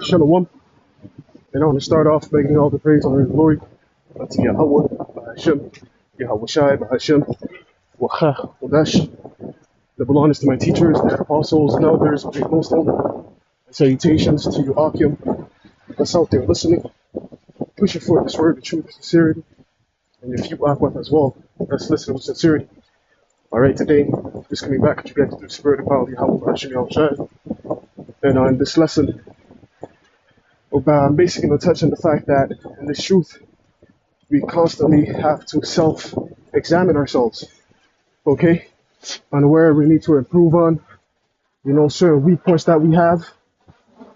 Shalom. And I want to start off making all the praise, honor, and glory unto Yahweh, Hashem, Yahweh Shai, Hashem, Wacha, Wadash. The belongs to my teachers, the apostles, and elders of the Most Holy. Salutations to you, Akim. That's out there listening, pushing forth this word of truth and sincerity. And if you Akim as well, that's listening with sincerity. All right, today, just coming back to get to the spirit of power of Yahweh, Hashem, Yahweh Shai. And in this lesson, I'm basically going to touch on the fact that in this truth, we constantly have to self-examine ourselves, okay? On where we need to improve on, certain weak points that we have,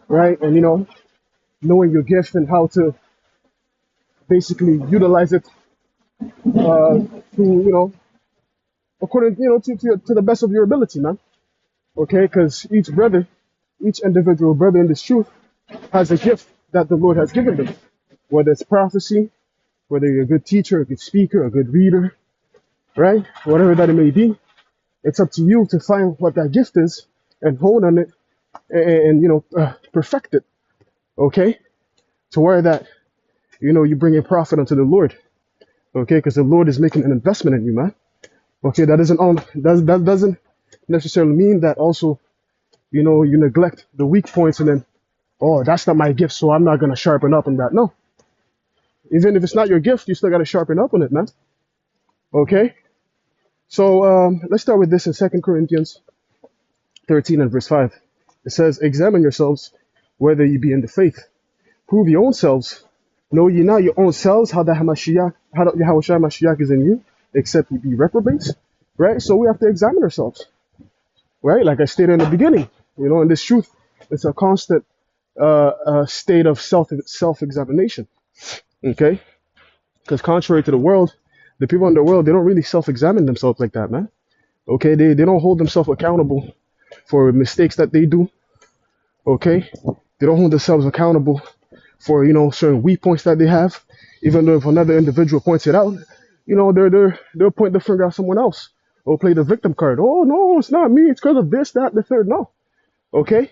right? And, knowing your gift and how to basically utilize it to, according, to the best of your ability, man, okay? Because each individual brother in this truth has a gift that the Lord has given them, whether it's prophecy, whether you're a good teacher, a good speaker, a good reader, right? Whatever that it may be, it's up to you to find what that gift is and hone on it and perfect it, okay? To where that, you bring a profit unto the Lord, okay? Because the Lord is making an investment in you, man. Okay, that doesn't necessarily mean that also, you neglect the weak points and then, oh, that's not my gift, so I'm not going to sharpen up on that. No. Even if it's not your gift, you still got to sharpen up on it, man. Okay? So let's start with this in 2 Corinthians 13 and verse 5. It says, examine yourselves whether you be in the faith. Prove your own selves. Know ye not your own selves how that Yahweh Shai Mashiach is in you, except ye be reprobates. Right? So we have to examine ourselves. Right? Like I stated in the beginning, in this truth, it's a constant state of self-examination. Okay? Because contrary to the world, the people in the world, they don't really self-examine themselves like that, man. Okay? They don't hold themselves accountable for mistakes that they do. Okay? They don't hold themselves accountable for, certain weak points that they have. Even though if another individual points it out, they'll point the finger at someone else or play the victim card. Oh, no, it's not me. It's because of this, that, the third. No. Okay?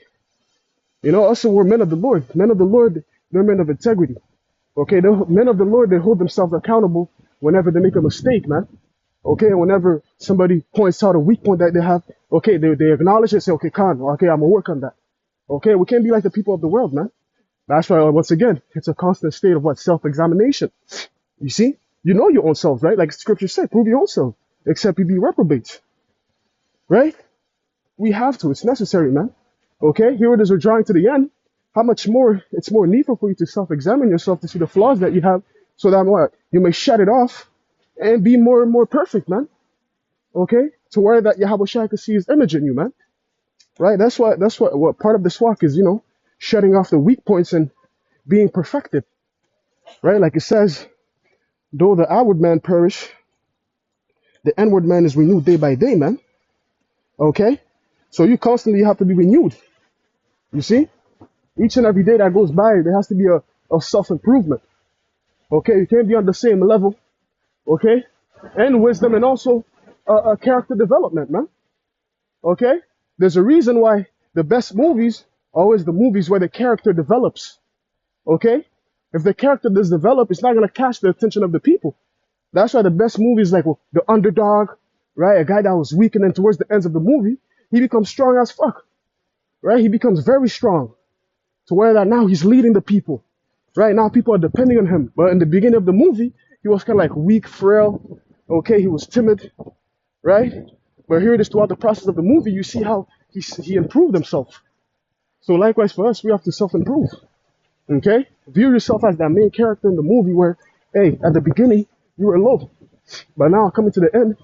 Us, we're men of the Lord. Men of the Lord, they're men of integrity. Okay, the men of the Lord, they hold themselves accountable whenever they make a mistake, man. Okay, whenever somebody points out a weak point that they have, okay, they acknowledge it and say, okay, Khan, okay, I'm going to work on that. Okay, we can't be like the people of the world, man. That's why, once again, it's a constant state of what? Self-examination. You see? You know your own self, right? Like scripture said, prove your own self, except you be reprobates. Right? We have to. It's necessary, man. Okay, here it is, we're drawing to the end. How much more, it's more needful for you to self-examine yourself to see the flaws that you have so that what? You may shut it off and be more and more perfect, man. Okay? To where that Yahweh Shai can see his image in you, man. Right? That's what part of this walk is, shutting off the weak points and being perfected. Right? Like it says, though the outward man perish, the inward man is renewed day by day, man. Okay? So you constantly have to be renewed. You see? Each and every day that goes by, there has to be a self-improvement. Okay? You can't be on the same level. Okay? And wisdom and also a character development, man. Okay? There's a reason why the best movies are always the movies where the character develops. Okay? If the character does develop, it's not going to catch the attention of the people. That's why the best movies like the underdog, right? A guy that was weak and then towards the ends of the movie, he becomes strong as fuck. Right? He becomes very strong. To where that now he's leading the people. Right? Now people are depending on him. But in the beginning of the movie, he was kind of like weak, frail. Okay? He was timid. Right? But here it is throughout the process of the movie, you see how he improved himself. So likewise for us, we have to self-improve. Okay? View yourself as that main character in the movie where, hey, at the beginning, you were low. But now coming to the end,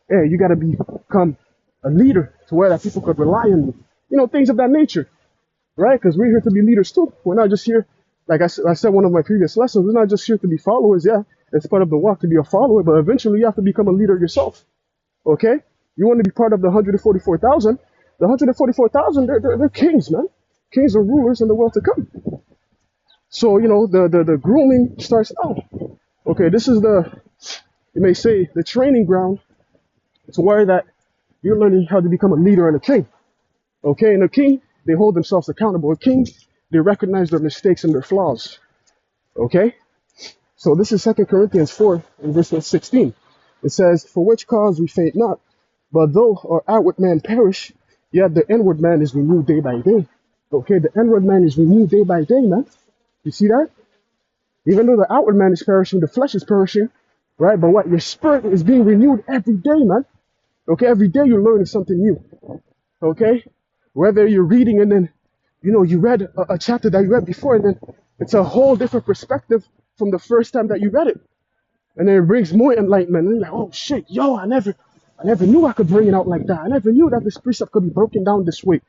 hey, you got to become a leader to where that people could rely on you. Things of that nature. Right? Because we're here to be leaders too. We're not just here, like I said one of my previous lessons, we're not just here to be followers. Yeah, it's part of the walk to be a follower, but eventually you have to become a leader yourself. Okay? You want to be part of the 144,000. The 144,000, they're kings, man. Kings and rulers in the world to come. So, the grooming starts now. Okay, this is you may say, the training ground to where that you're learning how to become a leader and a king. Okay, and a king, they hold themselves accountable. A king, They recognize their mistakes and their flaws. Okay? So this is 2 Corinthians 4 in verse 16. It says, "For which cause we faint not, but though our outward man perish, yet the inward man is renewed day by day." Okay, the inward man is renewed day by day, man. You see that? Even though the outward man is perishing, the flesh is perishing, right? But what? Your spirit is being renewed every day, man. Okay, every day you're learning something new. Okay? Whether you're reading and then, you read a chapter that you read before, and then it's a whole different perspective from the first time that you read it. And then it brings more enlightenment. And you're like, oh shit, yo, I never knew I could bring it out like that. I never knew that this precept could be broken down this way.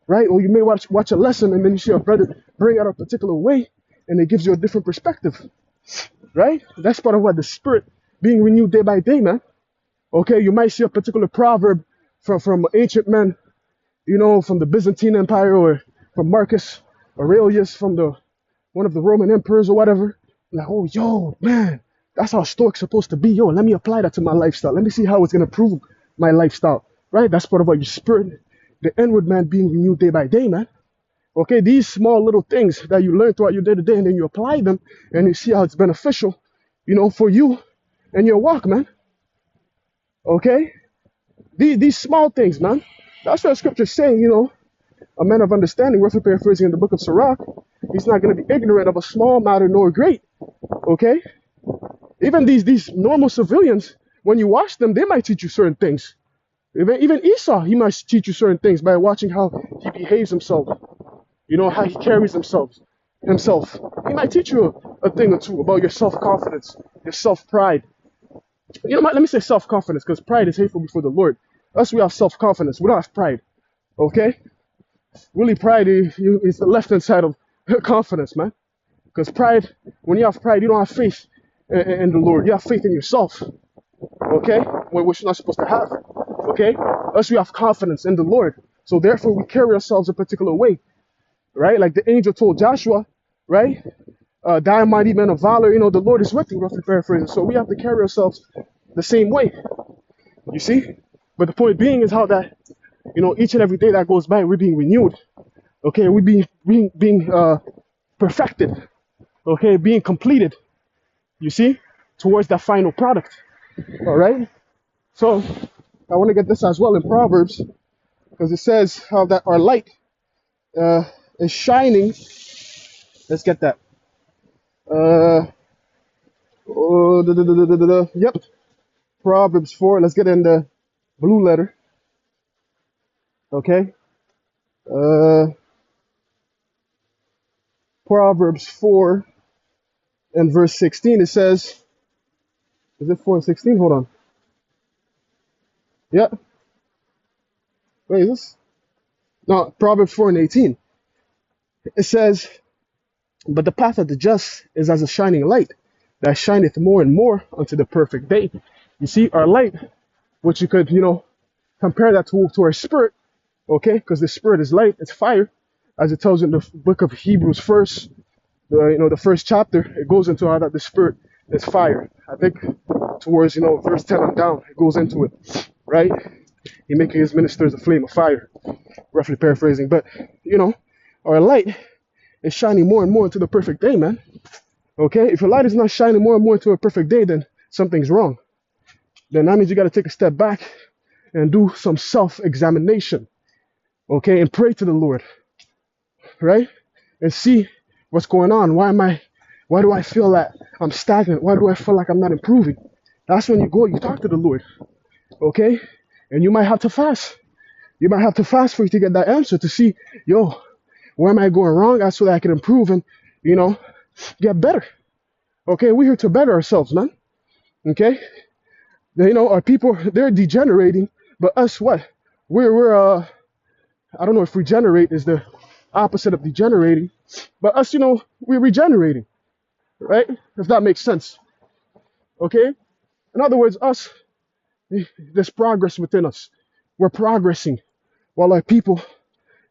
Right? Or you may watch a lesson and then you see a brother bring out a particular way and it gives you a different perspective. Right? That's part of what the spirit being renewed day by day, man. Okay, you might see a particular proverb from ancient men, from the Byzantine Empire, or from Marcus Aurelius, from one of the Roman emperors or whatever. Like, oh, yo, man, that's how Stoic's supposed to be. Yo, let me apply that to my lifestyle. Let me see how it's going to improve my lifestyle. Right? That's part of what your spirit, the inward man being renewed day by day, man. Okay, these small little things that you learn throughout your day-to-day, and then you apply them, and you see how it's beneficial, for you and your walk, man. Okay? These small things, man. That's what scripture's saying, a man of understanding, roughly paraphrasing in the book of Sirach, he's not going to be ignorant of a small matter nor great. Okay? Even these normal civilians, when you watch them, they might teach you certain things. Even Esau, he might teach you certain things by watching how he behaves himself. How he carries himself. He might teach you a thing or two about your self-confidence, your self-pride. You know what? Let me say self-confidence, because pride is hateful before the Lord. Us, we have self-confidence. We don't have pride. Okay? Really, pride is the left-hand side of confidence, man. Because pride, when you have pride, you don't have faith in the Lord. You have faith in yourself. Okay? Which you're not supposed to have. Okay? Us, we have confidence in the Lord. So therefore, we carry ourselves a particular way. Right? Like the angel told Joshua, right? Thy mighty men of valor, the Lord is with you, roughly paraphrasing. So we have to carry ourselves the same way. You see? But the point being is how that, each and every day that goes by, we're being renewed. Okay? We're being perfected. Okay? Being completed. You see? Towards that final product. All right? So I want to get this as well in Proverbs, because it says how that our light is shining. Let's get that. Yep. Proverbs 4. Let's get in the blue letter. Okay. Proverbs 4 and verse 16. It says, is it 4 and 16? Hold on. Yep. Wait, is this? No, Proverbs 4 and 18. It says, but the path of the just is as a shining light that shineth more and more unto the perfect day. You see, our light, which you could, compare that to our spirit, okay? Because the spirit is light, it's fire, as it tells in the book of Hebrews first, the first chapter. It goes into how that the spirit is fire. I think towards, verse 10 and down, it goes into it, right? He making his ministers a flame of fire, roughly paraphrasing. But, our light is shining more and more into the perfect day, man. Okay? If your light is not shining more and more into a perfect day, then something's wrong. Then that means you got to take a step back and do some self-examination. Okay? And pray to the Lord. Right? And see what's going on. Why do I feel that I'm stagnant? Why do I feel like I'm not improving? That's when you talk to the Lord. Okay? And you might have to fast. You might have to fast for you to get that answer, to see, where am I going wrong? So that I can improve and, get better. Okay, we're here to better ourselves, man. Okay? Our people, they're degenerating, but us, what? We're I don't know if regenerate is the opposite of degenerating, but us, we're regenerating, right? If that makes sense. Okay? In other words, us, there's progress within us. We're progressing, while our people,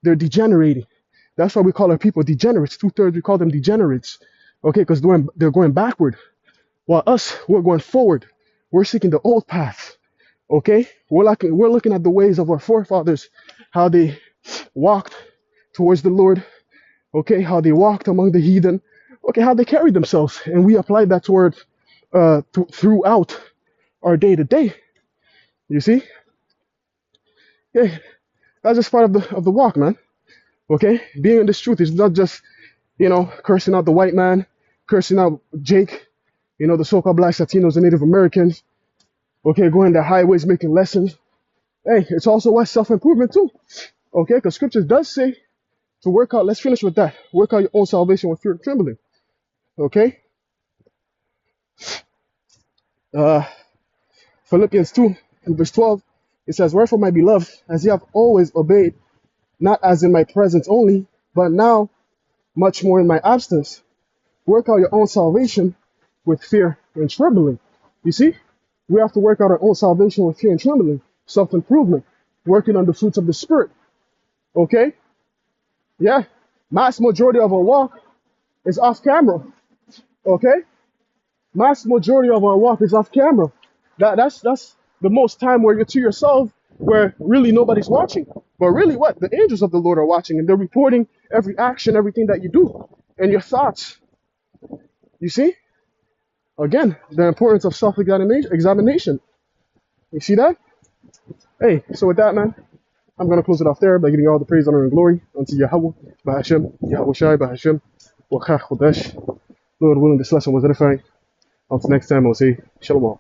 they're degenerating. That's why we call our people degenerates. 2/3 we call them degenerates. Okay, because they're going backward. While us, we're going forward. We're seeking the old path. Okay? We're looking at the ways of our forefathers, how they walked towards the Lord. Okay, how they walked among the heathen, okay, how they carried themselves, and we applied that toward throughout our day to day. You see, yeah, that's just part of the walk, man. Okay, being in this truth is not just cursing out the white man, cursing out Jake, the so-called blacks, Latinos, and Native Americans. Okay, going the highways making lessons. Hey, it's also what self-improvement too. Okay, because scriptures does say to work out. Let's finish with that. Work out your own salvation with fear and trembling. Okay, uh, Philippians 2, and verse 12, it says, "Wherefore, my beloved, as ye have always obeyed, not as in my presence only, but now much more in my absence, work out your own salvation with fear and trembling." You see, we have to work out our own salvation with fear and trembling, self-improvement, working on the fruits of the Spirit. Okay? Yeah. Mass majority of our walk is off camera. Okay? Mass majority of our walk is off camera. That's the most time where you're to yourself, where really nobody's watching. But really what? The angels of the Lord are watching, and they're reporting every action, everything that you do, and your thoughts. You see? Again, the importance of self-examination. You see that? Hey, so with that, man, I'm going to close it off there by giving you all the praise, honor, and glory unto Yahweh, Bahashem, Yahweh Shai, Bahashem, Wakach Chodesh. Lord willing, this lesson was edifying. Until next time, I'll say Shalom.